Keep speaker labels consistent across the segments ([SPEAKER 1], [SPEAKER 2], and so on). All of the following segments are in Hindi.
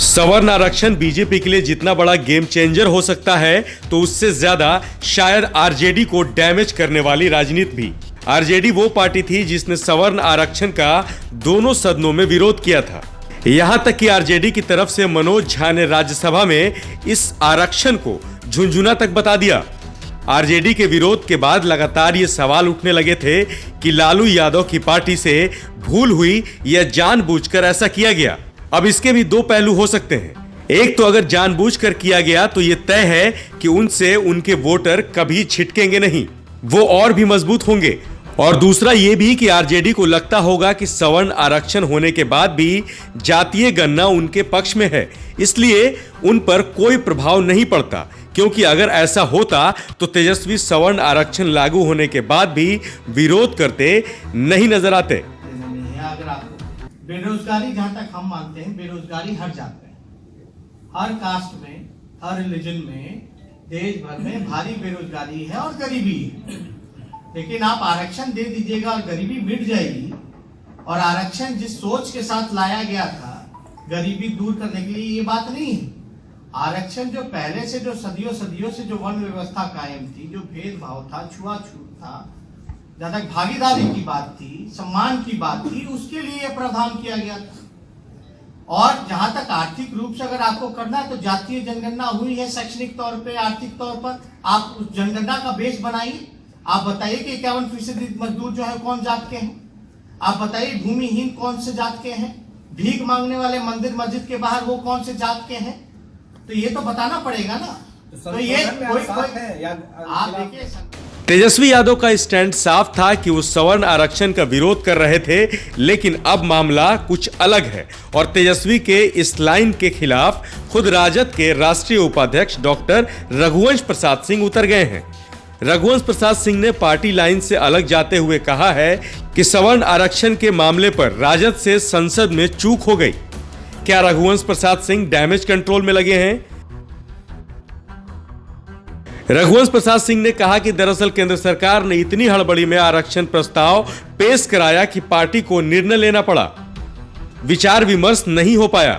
[SPEAKER 1] सवर्ण आरक्षण बीजेपी के लिए जितना बड़ा गेम चेंजर हो सकता है, तो उससे ज्यादा शायद आरजेडी को डैमेज करने वाली राजनीति भी। आरजेडी वो पार्टी थी जिसने सवर्ण आरक्षण का दोनों सदनों में विरोध किया था। यहां तक कि आरजेडी की तरफ से मनोज झा ने राज्यसभा में इस आरक्षण को झुनझुना तक बता दिया। आरजेडी के विरोध के बाद लगातार ये सवाल उठने लगे थे कि लालू यादव की पार्टी से भूल हुई या जानबूझकर ऐसा किया गया। अब इसके भी दो पहलू हो सकते हैं। एक तो अगर जानबूझकर किया गया तो ये तय है कि उनसे उनके वोटर कभी छिटकेंगे नहीं, वो और भी मजबूत होंगे। और दूसरा ये भी कि आरजेडी को लगता होगा कि सवर्ण आरक्षण होने के बाद भी जातीय गणना उनके पक्ष में है, इसलिए उन पर कोई प्रभाव नहीं पड़ता। क्योंकि अगर ऐसा होता तो तेजस्वी सवर्ण आरक्षण लागू होने के बाद भी विरोध करते नहीं नजर आते।
[SPEAKER 2] अगर आपको बेरोजगारी, जहां तक हम मानते हैं, बेरोजगारी हर जात में, हर कास्ट में, हर रिलीजन में, देश भर में भारी बेरोजगारी है और गरीबी है। लेकिन आप आरक्षण दे दीजिएगा और गरीबी मिट जाएगी। और आरक्षण जिस सोच के साथ लाया गया था गरीबी दूर करने के लिए, ये बात नहीं है। आरक्षण जो पहले से जो सदियों से जो वर्ण व्यवस्था कायम थी, जो भेदभाव था, छुआछूत था, जहां तक भागीदारी की बात थी, सम्मान की बात थी, उसके लिए यह प्रावधान किया गया था। और जहां तक आर्थिक रूप से अगर आपको करना है तो जातीय जनगणना हुई है, शैक्षणिक तौर पे, आर्थिक तौर पर आप उस जनगणना का बेस बनाइए। आप बताइए कि 51% मजदूर जो है कौन जात के हैं। आप बताइए भूमिहीन कौन से जात के हैं, भीख मांगने वाले मंदिर मस्जिद के बाहर वो कौन से जात के हैं। तो ये तो बताना पड़ेगा ना। तो ये कोई आप देखिए,
[SPEAKER 1] तेजस्वी यादव का स्टैंड साफ था कि वो सवर्ण आरक्षण का विरोध कर रहे थे, लेकिन अब मामला कुछ अलग है और तेजस्वी के इस लाइन के खिलाफ खुद राजद के राष्ट्रीय उपाध्यक्ष डॉक्टर रघुवंश प्रसाद सिंह उतर गए हैं। रघुवंश प्रसाद सिंह ने पार्टी लाइन से अलग जाते हुए कहा है कि सवर्ण आरक्षण के मामले पर राजद से संसद में चूक हो गई। क्या रघुवंश प्रसाद सिंह डैमेज कंट्रोल में लगे हैं? रघुवंश प्रसाद सिंह ने कहा कि दरअसल केंद्र सरकार ने इतनी हड़बड़ी में आरक्षण प्रस्ताव पेश कराया कि पार्टी को निर्णय लेना पड़ा, विचार विमर्श नहीं हो पाया।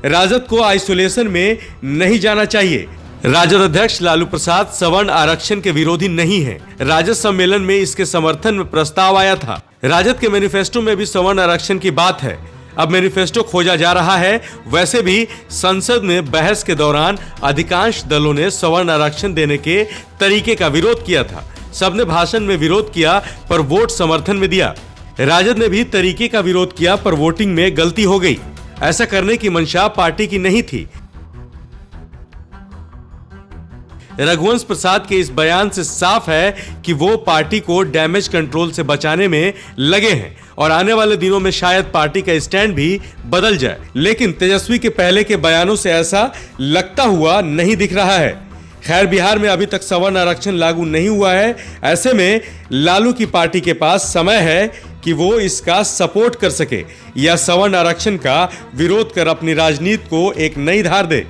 [SPEAKER 1] राजद को आइसोलेशन में नहीं जाना चाहिए। राजद अध्यक्ष लालू प्रसाद सवर्ण आरक्षण के विरोधी नहीं हैं। राजद सम्मेलन में इसके समर्थन में प्रस्ताव आया था। राजद के मैनिफेस्टो में भी सवर्ण आरक्षण की बात है। अब मैनिफेस्टो खोजा जा रहा है। वैसे भी संसद में बहस के दौरान अधिकांश दलों ने सवर्ण आरक्षण देने के तरीके का विरोध किया था। सबने भाषण में विरोध किया पर वोट समर्थन में दिया। राजद ने भी तरीके का विरोध किया पर वोटिंग में गलती हो गई। ऐसा करने की मंशा पार्टी की नहीं थी। रघुवंश प्रसाद के इस बयान से साफ है कि वो पार्टी को डैमेज कंट्रोल से बचाने में लगे हैं और आने वाले दिनों में शायद पार्टी का स्टैंड भी बदल जाए। लेकिन तेजस्वी के पहले के बयानों से ऐसा लगता हुआ नहीं दिख रहा है। खैर, बिहार में अभी तक सवर्ण आरक्षण लागू नहीं हुआ है। ऐसे में लालू की पार्टी के पास समय है कि वो इसका सपोर्ट कर सके या सवर्ण आरक्षण का विरोध कर अपनी राजनीति को एक नई धार दे।